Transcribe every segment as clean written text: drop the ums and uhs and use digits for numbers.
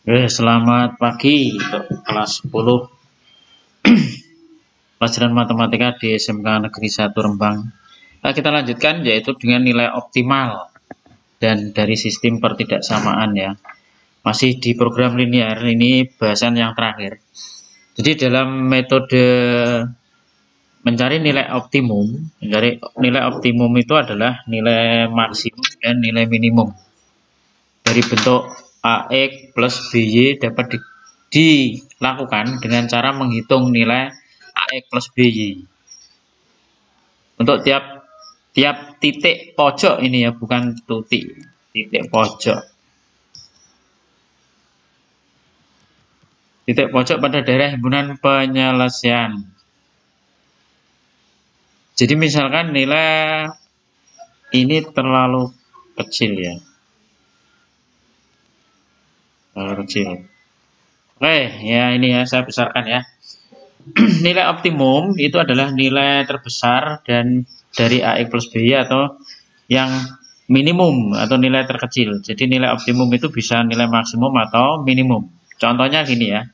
Selamat pagi untuk kelas 10 pelajaran matematika di SMK Negeri 1 Rembang. Nah, kita lanjutkan yaitu dengan nilai optimal dan dari sistem pertidaksamaan ya. Masih di program linear, ini bahasan yang terakhir. Jadi dalam metode mencari nilai optimum itu adalah nilai maksimum dan nilai minimum. Dari bentuk AX plus BY dapat dilakukan dengan cara menghitung nilai AX plus BY. Untuk tiap titik pojok ini ya, bukan titik pojok. Titik pojok pada daerah himpunan penyelesaian. Jadi misalkan nilai ini terlalu kecil ya. Kecil. Oke, ya ini ya saya besarkan ya. Nilai optimum itu adalah nilai terbesar dan dari AX plus BY atau yang minimum atau nilai terkecil. Jadi nilai optimum itu bisa nilai maksimum atau minimum. Contohnya gini ya.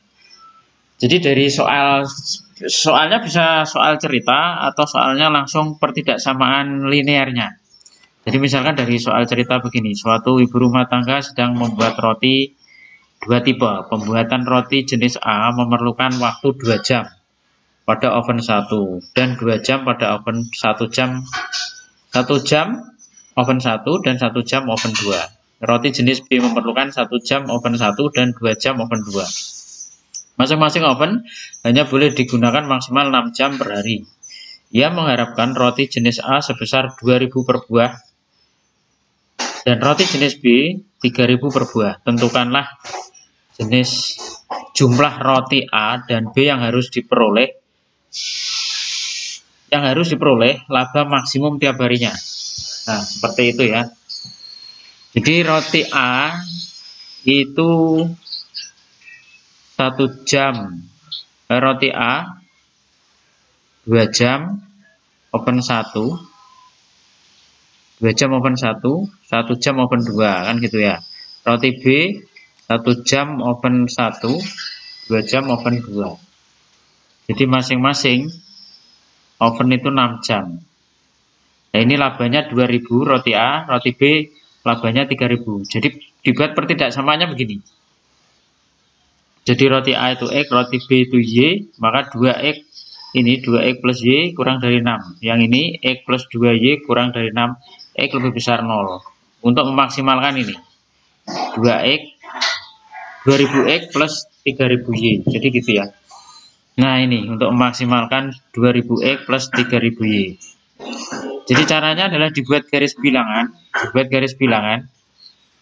Jadi dari soalnya bisa soal cerita atau soalnya langsung pertidaksamaan linearnya. Jadi misalkan dari soal cerita begini, suatu ibu rumah tangga sedang membuat roti dua tipe. Pembuatan roti jenis A memerlukan waktu 2 jam pada oven 1 dan 2 jam pada oven 1 jam. 1 jam oven 1 dan 1 jam oven 2. Roti jenis B memerlukan 1 jam oven 1 dan 2 jam oven 2. Masing-masing oven hanya boleh digunakan maksimal 6 jam per hari. Ia mengharapkan roti jenis A sebesar 2.000 per buah dan roti jenis B 3.000 per buah. Tentukanlah jenis jumlah roti A dan B yang harus diperoleh laba maksimum tiap harinya. Nah, seperti itu ya. Jadi roti A itu 1 jam, roti A 2 jam oven 1, 2 jam oven 1, 1 jam oven 2 kan gitu ya. Roti B 1 jam oven 1, 2 jam oven 2. Jadi masing-masing oven itu 6 jam. Nah, ini labanya 2.000 roti A, roti B labanya 3.000. Jadi dibuat pertidaksamaannya begini. Jadi roti A itu X, roti B itu Y, maka 2X ini 2X plus Y kurang dari 6. Yang ini X plus 2Y kurang dari 6, X lebih besar 0. Untuk memaksimalkan ini 2X 2000X plus 3000Y. Jadi gitu ya. Nah ini untuk memaksimalkan 2000X plus 3000Y. Jadi caranya adalah dibuat garis bilangan.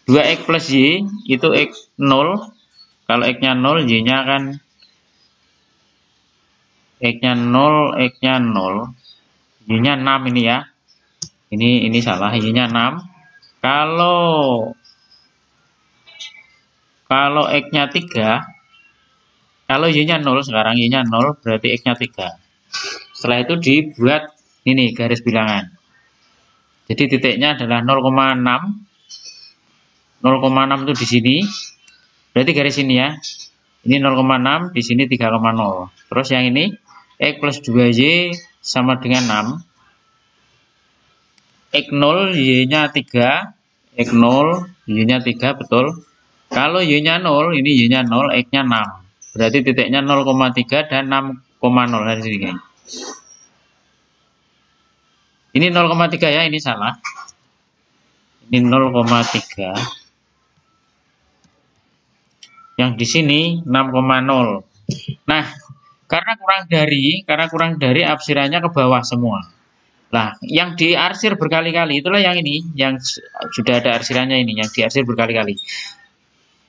2X plus Y itu X 0. Kalau X-nya 0, Y-nya kan X-nya 0, Y-nya 6 ini ya. Ini salah, Y-nya 6. Kalau X-nya 3, kalau Y-nya 0 sekarang, Y-nya 0 berarti X-nya 3. Setelah itu dibuat ini garis bilangan. Jadi titiknya adalah 0,6. 0,6 itu di sini. Berarti garis ini ya. Ini 0,6, di sini 3,0. Terus yang ini X plus 2Y sama dengan 6. X0, Y-nya 3. X0, Y-nya 3, betul. Kalau Y-nya 0, ini Y-nya 0, X-nya 6. Berarti titiknya 0,3 dan 6,0 dari sini. Ini 0,3 ya, ini salah. Ini 0,3. Yang di sini 6,0. Nah, karena kurang dari absirannya ke bawah semua. Nah, yang diarsir berkali-kali itulah yang ini, yang sudah ada arsirannya ini, yang diarsir berkali-kali.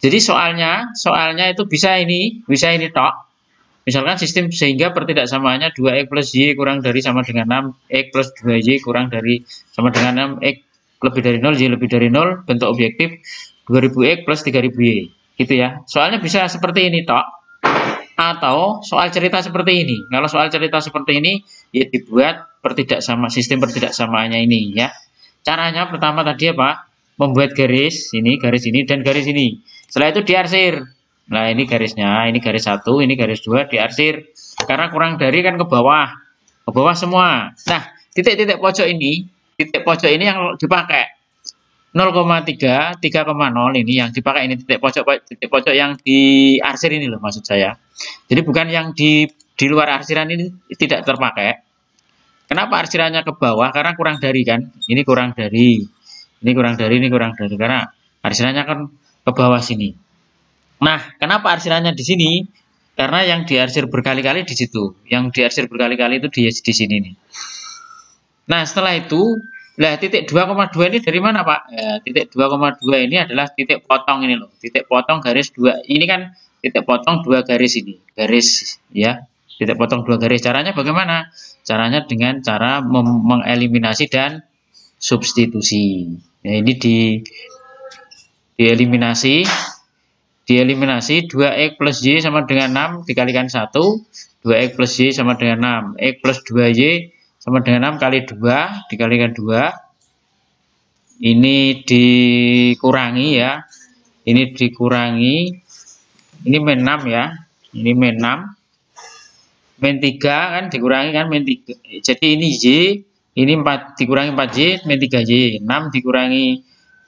Jadi soalnya itu bisa ini tok. Misalkan sistem sehingga pertidaksamaannya 2X plus Y kurang dari sama dengan 6, X plus 2Y kurang dari sama dengan 6, X lebih dari 0, Y lebih dari 0, bentuk objektif 2000X plus 3000Y. Gitu ya. Soalnya bisa seperti ini tok. Atau soal cerita seperti ini. Kalau soal cerita seperti ini ya dibuat sistem pertidaksamaannya ini ya. Caranya pertama tadi apa? Membuat garis ini dan garis ini. Setelah itu diarsir. Nah, ini garisnya, ini garis 1, ini garis 2 diarsir. Karena kurang dari kan ke bawah semua. Nah, titik-titik pojok ini, yang dipakai 0,3, 3,0 ini yang dipakai ini titik pojok yang diarsir ini loh maksud saya. Jadi bukan yang di luar arsiran ini tidak terpakai. Kenapa arsirannya ke bawah? Karena kurang dari kan. Ini kurang dari. Ini kurang dari, ini kurang dari. Karena arsirannya kan ke bawah sini. Nah, kenapa arsirannya di sini? Karena yang diarsir berkali-kali di situ. Yang diarsir berkali-kali itu di sini nih. Nah, setelah itu, lah titik 2,2 ini dari mana, Pak? Ya, titik 2,2 ini adalah titik potong ini loh. Titik potong garis 2. Ini kan titik potong 2 garis ini. Garis ya. Titik potong 2 garis. Caranya bagaimana? Caranya dengan cara mengeliminasi dan substitusi. Nah, ini dieliminasi 2x plus y sama dengan 6 dikalikan 1, 2x plus y sama dengan 6, x plus 2y sama dengan 6 kali 2 dikalikan 2. Ini dikurangi ya. Ini dikurangi. Ini min 6 ya. Ini min 6. Min 3 kan dikurangi kan min 3. Jadi ini y, ini 4 dikurangi 4y, min 3y. 6 dikurangi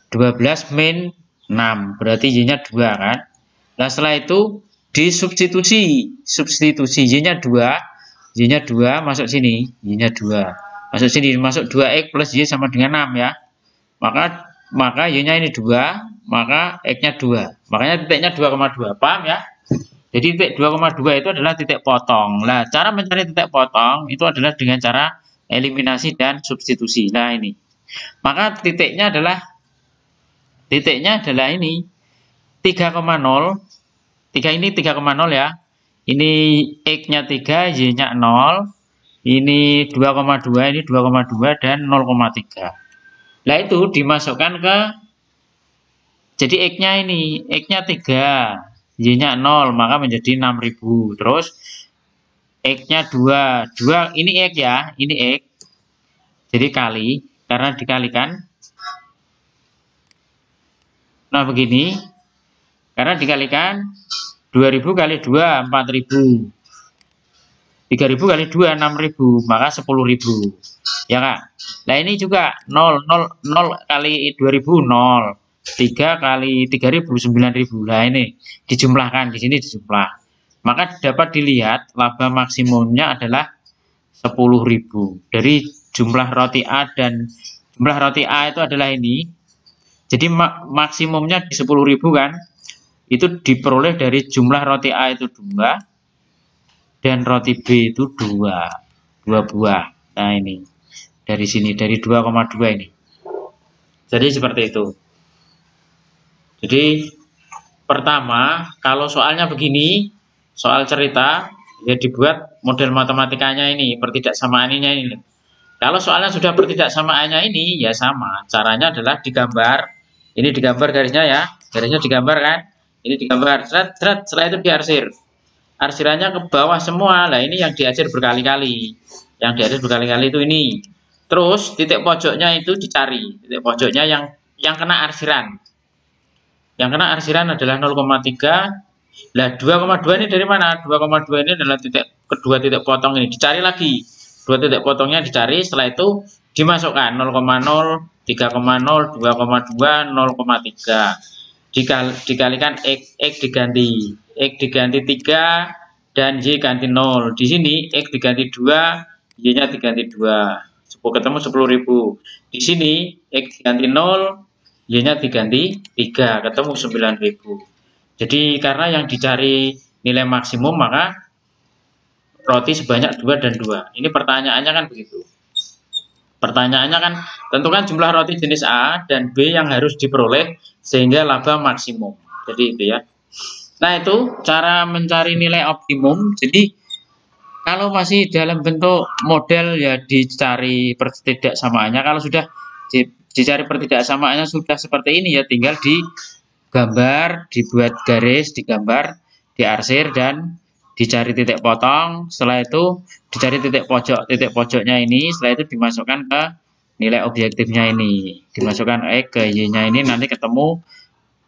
12 min 6. Berarti y-nya 2 kan. Nah, setelah itu disubstitusi. Substitusi y-nya 2. Y-nya 2 masuk sini. Y-nya 2. Masuk sini. Masuk 2x plus y sama dengan 6 ya. Maka y-nya ini 2. Maka x-nya 2. Makanya titiknya 2,2. Paham ya? Jadi titik 2,2 itu adalah titik potong. Nah, cara mencari titik potong itu adalah dengan cara eliminasi dan substitusi. Nah, ini. Maka titiknya adalah ini 3,0. 3 ini 3,0 ya. Ini x-nya 3, y-nya 0. Ini 2,2, ini 2,2 dan 0,3. Nah, itu dimasukkan ke, jadi x-nya ini, x-nya 3. Y-nya 0, maka menjadi 6.000. Terus X-nya 2. Ini X ya, ini X. Jadi kali, karena dikalikan. Nah, begini. Karena dikalikan 2.000 kali 2, 4.000. 3.000 kali 2, 6.000. Maka 10.000. Ya, Kak? Nah, ini juga 0 kali 2.000, 0. 3 kali 3.000, 9.000. Nah, ini dijumlahkan, di sini dijumlah. Maka dapat dilihat laba maksimumnya adalah 10.000. Dari jumlah roti A dan jumlah roti A itu adalah ini. Jadi maksimumnya di 10.000 kan. Itu diperoleh dari jumlah roti A itu 2 dan roti B itu 2 buah. Nah, ini. Dari sini, dari 2,2 ini. Jadi seperti itu. Jadi pertama, kalau soalnya begini, soal cerita, ya dibuat model matematikanya ini, pertidaksamaannya ini. Kalau soalnya sudah pertidaksamaannya ini, ya sama. Caranya adalah digambar. Ini digambar garisnya ya, garisnya digambar kan. Ini digambar, setelah itu diarsir. Arsirannya ke bawah semua. Lah, ini yang diarsir berkali-kali. Yang diarsir berkali-kali itu ini. Terus titik pojoknya itu dicari. Titik pojoknya yang kena arsiran. Yang kena arsiran adalah 0,3. Nah, 2,2 ini dari mana? 2,2 ini adalah kedua titik potong ini. Dicari lagi. Dua titik potongnya dicari, setelah itu dimasukkan 0,0, 3,0, 2,2, 0,3. Dikalikan X diganti. X diganti 3 dan Y ganti 0. Di sini X diganti 2, Y-nya diganti 2. Ketemu 10.000. Di sini X diganti 0, Y-nya diganti 3, ketemu 9.000. Jadi karena yang dicari nilai maksimum, maka roti sebanyak 2 dan 2. Ini pertanyaannya kan begitu. Pertanyaannya kan tentukan jumlah roti jenis A dan B yang harus diperoleh sehingga laba maksimum. Jadi itu ya. Nah, itu cara mencari nilai optimum. Jadi kalau masih dalam bentuk model ya dicari pertidaksamaannya. Kalau sudah dicari pertidaksamaannya sudah seperti ini ya, tinggal digambar, dibuat garis, digambar, diarsir dan dicari titik potong. Setelah itu dicari titik pojoknya ini. Setelah itu dimasukkan ke nilai objektifnya ini, dimasukkan X ke Y-nya ini, nanti ketemu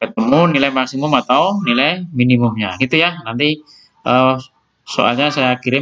ketemu nilai maksimum atau nilai minimumnya gitu ya. Nanti soalnya saya kirim